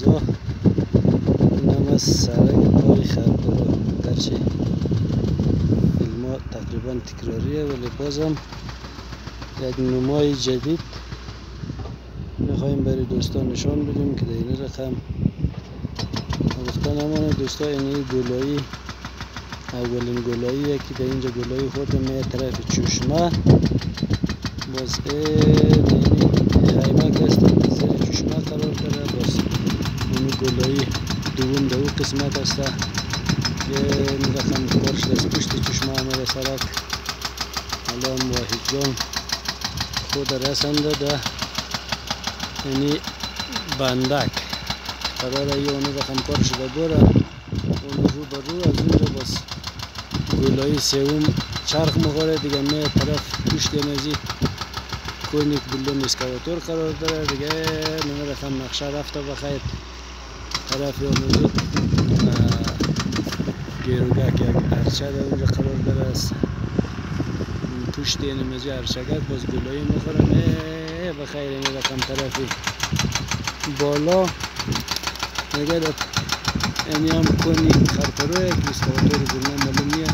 فضا. اینم از سرک پای خرپرو. گرچه فیلم تقریبا تکراریه ولی بازم یک نمای جدید میخوایم برای دوستان نشان بدیم که در این رقم گفتن همانه دوستا. این گلایی اولین گلاییه که در اینجا گلایی خورده می طرف چشمه. باز خیمه که است زیر چشمه قرار داره. باز این گلایی دوم در او قسمت است که این رقم کارش از پشت چشمه آمده سرک. الان واحد جان خود رسنده ده یعنی بندک قراره اون رقم کارش را بره اون رو بر رو. از اونجا باز گلایی سوم چرخ مخوره دیگه می طرف پشت مزی کونیک بلون اسکواتور قرار داره دیگه. من رقم نقشه رفته بخیر طرف یا موضوع گیروگک یک ارچه در اونجا قرار داره است. پشت این مزی ارچگک باز گلایی مخوره بخیر. این رقم طرفی بالا دیگه در این هم کنی خرپروه که اسکواتور گلنه معلومیه